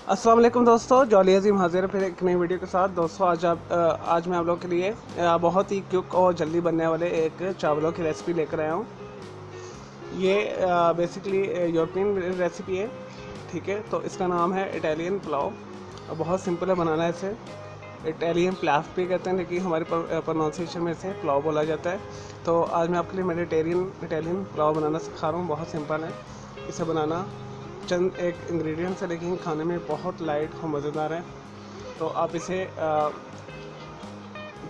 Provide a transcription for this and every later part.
अस्सलाम वालेकुम दोस्तों, जॉली अजीम हाजिर है फिर एक नई वीडियो के साथ। दोस्तों आज मैं आप लोगों के लिए बहुत ही क्विक और जल्दी बनने वाले एक चावलों की रेसिपी लेकर आया हूँ। ये बेसिकली यूरोपियन रेसिपी है, ठीक है। तो इसका नाम है इटालियन पुलाव और बहुत सिंपल है बनाना। इसे इटालियन पुलाव भी कहते हैं, लेकिन हमारे प्रोनाउंसिएशन में इसे पुलाव बोला जाता है। तो आज मैं आपके लिए इटालियन पुलाव बनाना सिखा रहा हूँ। बहुत सिंपल है इसे बनाना, चंद एक इंग्रेडिएंट्स है, लेकिन खाने में बहुत लाइट और मज़ेदार है। तो आप इसे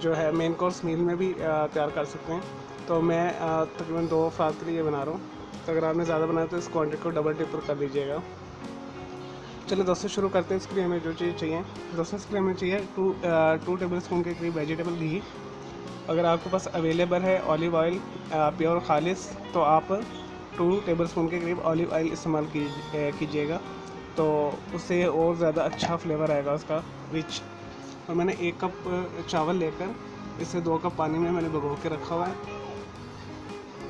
जो है मेन कोर्स मील में भी तैयार कर सकते हैं। तो मैं तकरीबन 2 अफराद के लिए बना रहा हूँ। तो अगर आपने ज़्यादा बनाया तो इस क्वांटिटी को डबल ट्रिपल कर लीजिएगा। चलिए दोस्तों शुरू करते हैं। इसके लिए हमें जो चीज़ चाहिए दोस्तों, इसके लिए हमें चाहिए 2 टेबल स्पून के करीब वेजिटेबल घी। अगर आपके पास अवेलेबल है ऑलिव ऑयल प्योर खालिस, तो आप 2 टेबल स्पून के करीब ऑलिव ऑयल इस्तेमाल कीजिएगा, तो उससे और ज़्यादा अच्छा फ्लेवर आएगा उसका रिच। और मैंने 1 कप चावल लेकर इसे 2 कप पानी में मैंने भिगो के रखा हुआ है।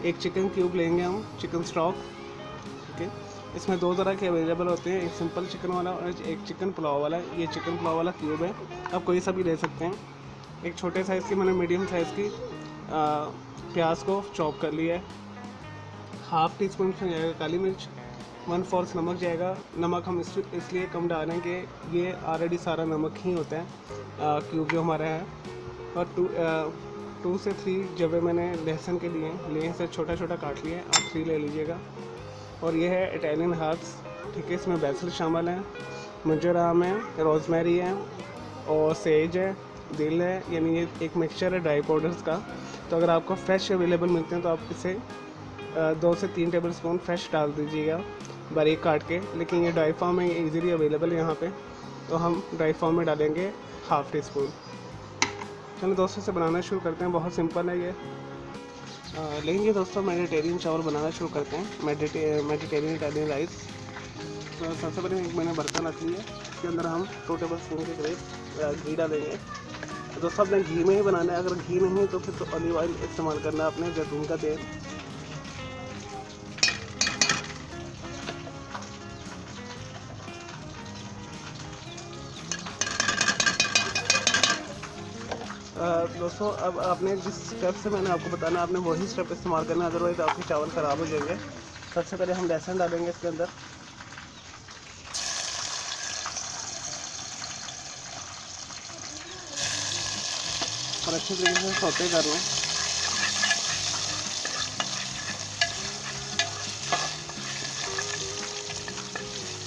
1 चिकन क्यूब लेंगे हम, चिकन स्टॉक, ठीक है। इसमें 2 तरह के अवेलेबल होते हैं, एक सिंपल चिकन वाला और एक चिकन पुलाव वाला। ये चिकन पुलाव वाला क्यूब है, आप कोई सा भी ले सकते हैं। एक छोटे साइज़ की मैंने मीडियम साइज़ की प्याज को चॉप कर लिया है। हाफ़ टी स्पून जाएगा काली मिर्च, 1/4 नमक जाएगा। नमक हम इसलिए कम डालेंगे, ये ऑलरेडी सारा नमक ही होता है क्यूब जो हमारा है। और 2 से 3 जब मैंने लहसुन के लिए से छोटा छोटा काट लिया है, आप 3 ले लीजिएगा। और ये है इटालियन हर्ब्स, ठीक है। इसमें बेसिल शामिल है, मंजराम है, रोज़मेरी है और सेज है, दिल है, यानी ये एक मिक्सचर है ड्राई पाउडर्स का। तो अगर आपको फ्रेश अवेलेबल मिलते हैं तो आप इसे 2 से 3 टेबल स्पून फ्रेश डाल दीजिएगा बारीक काट के। लेकिन ये ड्राई फॉर्म में इजीली अवेलेबल है यहाँ पे, तो हम ड्राई फॉर्म में डालेंगे हाफ़ टी स्पून। चलो दोस्तों से बनाना शुरू करते हैं, बहुत सिंपल है ये। लेकिन दोस्तों मेडिटेरियन चावल बनाना शुरू करते हैं, मेडिटेरियन इटालियन राइस। तो सबसे पहले मैंने बर्तन रख लिया, इसके अंदर हम 2 टेबल स्पून के करीब घी डालेंगे। तो दोस्तों अपने घी में ही बनाना है, अगर घी नहीं है तो फिर तो ऑलिव ऑयल इस्तेमाल करना है, अपने जैतून का तेल। दोस्तों अब आपने जिस स्टेप से मैंने आपको बताना, आपने वही स्टेप इस्तेमाल करना है, अदरवाइज़ आपके चावल ख़राब हो जाएंगे। सबसे पहले हम लहसुन डालेंगे इसके अंदर, और अच्छे तरीके से सौते कर लें।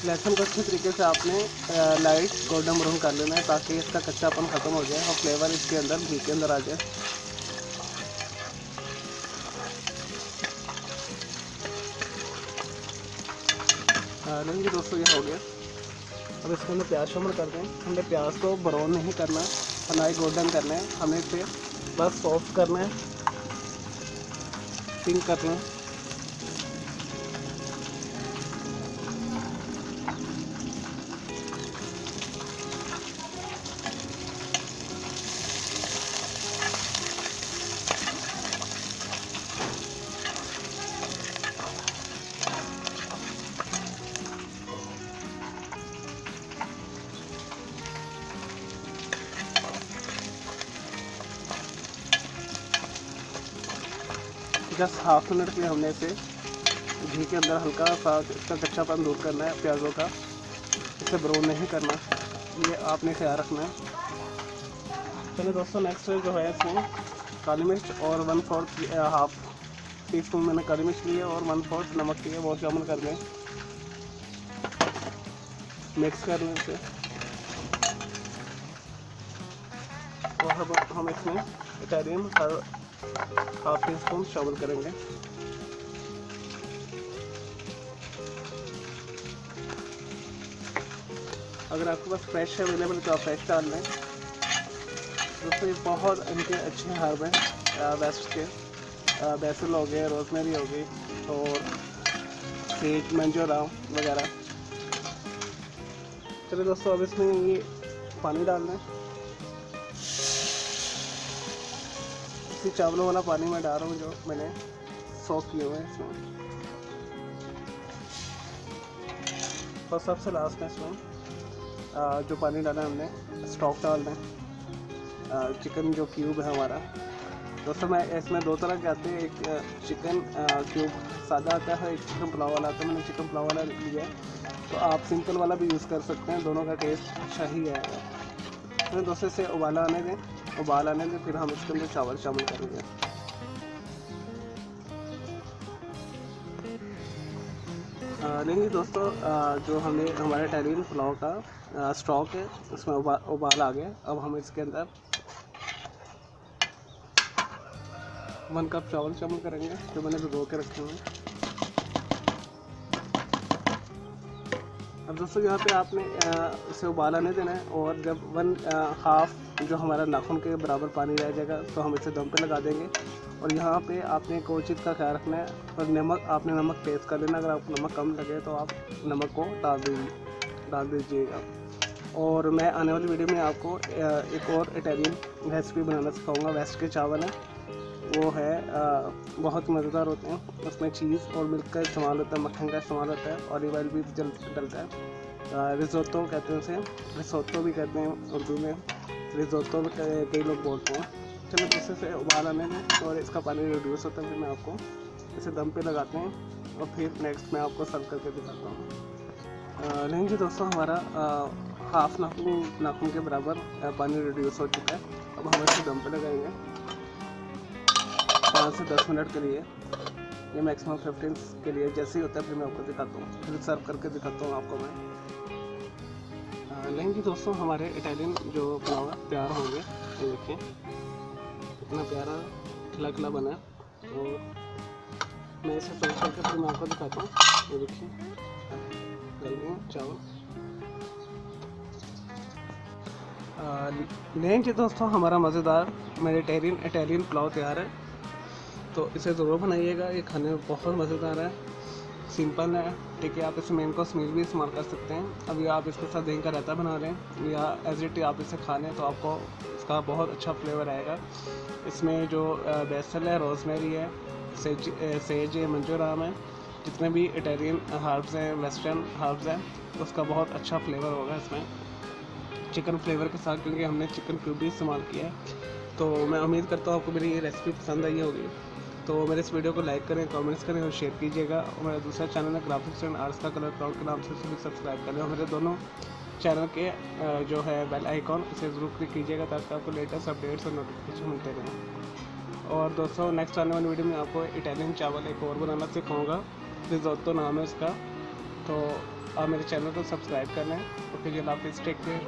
लहसुन को अच्छे तरीके से आपने लाइट गोल्डन ब्राउन कर लेना है, ताकि इसका कच्चापन ख़त्म हो जाए और फ्लेवर इसके अंदर घी के अंदर आ जाए। लेकिन दोस्तों ये हो गया। अब इसके अंदर प्याज शामिल कर दें। हमने प्याज को ब्राउन नहीं करना और ना ही गोल्डन करना है, हमें इसे बस सॉफ्ट करना है, पिंक करना है। जस्ट हाफ मिनट के लिए हमने इसे घी के अंदर हल्का सा इसका कच्चापन दूर करना है प्याज़ों का, इसे ब्राउन नहीं करना, ये आपने ख्याल रखना है। चलिए दोस्तों नेक्स्ट जो है इसमें काली मिर्च और 1/4 हाफ टी स्पून मैंने काली मिर्च ली है और 1/4 नमक लिया, वो शामिल कर दें, मिक्स कर लें इसे। और अब हम इसमें इटालियन हाफ टी स्पून शामिल करेंगे। अगर आपके पास फ्रेश अवेलेबल है तो आप फ्रेश डाल लें। दोस्तों ये बहुत इनके अच्छे हर्ब हैं वेस्ट के, बेसिल हो गए, रोज़मेरी हो गई और सेज, मंजोराम वगैरह। चलिए दोस्तों अब इसमें ये पानी डालना है। इसी चावलों वाला पानी मैं डाल रहा हूँ जो मैंने सॉक किए हुए हैं इसमें। और सबसे लास्ट में इसमें जो पानी डाला हमने स्टॉक डालना है। चिकन जो क्यूब है हमारा दोस्तों, मैं इसमें दो तरह के आते हैं, एक चिकन क्यूब सादा आता है, एक चिकन पुलाव वाला आता है। मैंने चिकन पुलाव वाला लिया है, तो आप सिंपल वाला भी यूज़ कर सकते हैं, दोनों का टेस्ट अच्छा ही आएगा। तो दोस्तों इसे उबाल आने दें, फिर हम इसके अंदर चावल शामिल करेंगे। लेकिन दोस्तों जो हमें हमारे इटालियन पुलाव का स्टॉक है उसमें उबाल आ गया। अब हम इसके अंदर 1 कप चावल शामिल करेंगे जो मैंने भिगो के रखे हुए हैं। अब दोस्तों यहाँ पे आपने इसे उबाल आने देना है, और जब 1/2 जो हमारा नाखून के बराबर पानी रह जाएगा तो हम इसे दम पे लगा देंगे। और यहाँ पे आपने एक और चीज़ का ख्याल रखना है, और नमक टेस्ट कर लेना, अगर आपको नमक कम लगे तो आप नमक को डाल दीजिएगा। और मैं आने वाली वीडियो में आपको एक और इटालियन रेसिपी बनाना सिखाऊंगा। वेस्ट के चावल हैं, वो है बहुत मज़ेदार होते हैं। उसमें चीज़ और मिल्क का इस्तेमाल होता है, मक्खन का इस्तेमाल होता है, ऑलिव ऑयल भी डलता है। रिज़ोत्तो कहते हैं उसे, रिसोत्तो भी कहते हैं उर्दू में, रिज़ोत्तो कई लोग बोलते हैं। चलो इसे से उबाल आने में और इसका पानी रिड्यूस होता है, फिर मैं आपको इसे दम पे लगाते हैं और फिर नेक्स्ट मैं आपको सर्व करके दिखाता हूँ। नहीं जी दोस्तों, हमारा 1/2 नाखून के बराबर पानी रिड्यूस हो चुका है। अब हम इसे दम पे लगाएंगे 5 से 10 मिनट के लिए, ये मैक्सिमम 15 के लिए। जैसे ही होता है फिर मैं आपको दिखाता हूँ, फिर सर्व करके दिखाता हूँ आपको मैं। लेकिन दोस्तों हमारे इटालियन जो पुलाव है तैयार हो गए। ये देखिए कितना प्यारा खिला बना है। तो मैं इसे सर्व करके फिर मैं आपको दिखाता हूँ। ये देखिए गल गए चावल। लेकिन जी दोस्तों हमारा मज़ेदार इटालियन पुलाव तैयार है, तो इसे ज़रूर बनाइएगा। ये खाने में बहुत मज़ेदार है, सिंपल है, ठीक है। आप इसे मेन कोर्स मील भी इस्तेमाल कर सकते हैं। अभी आप इसके साथ दही का रायता बना लें या एज इट आप इसे खा लें तो आपको इसका बहुत अच्छा फ्लेवर आएगा। इसमें जो बेसल है, रोज़मेरी है, सेज है, मंजूराम है, जितने भी इटालियन हर्ब्स हैं, वेस्टर्न हर्ब्स हैं, उसका बहुत अच्छा फ्लेवर होगा इसमें चिकन फ्लेवर के साथ, क्योंकि हमने चिकन क्यूब भी इस्तेमाल किया है। तो मैं उम्मीद करता हूँ आपको मेरी ये रेसिपी पसंद आई होगी। तो मेरे इस वीडियो को लाइक करें, कमेंट्स करें और शेयर कीजिएगा। और मेरा दूसरा चैनल है ग्राफिक्स एंड आर्ट्स का कलर क्राउड के नाम से भी सब्सक्राइब करें। और मेरे दोनों चैनल के जो है बेल आइकॉन इसे ज़रूर क्लिक कीजिएगा ताकि आपको लेटेस्ट अपडेट्स और नोटिफिकेशन मिलते रहें। और दोस्तों नेक्स्ट आने वाली वीडियो में आपको इटालियन चावल एक और बनाना सिखाऊँगा, रिज़ोत्तो नाम है उसका। तो आप मेरे चैनल को सब्सक्राइब कर लें। ओके जी, अल्लाह हाफ़िज़, टेक केयर।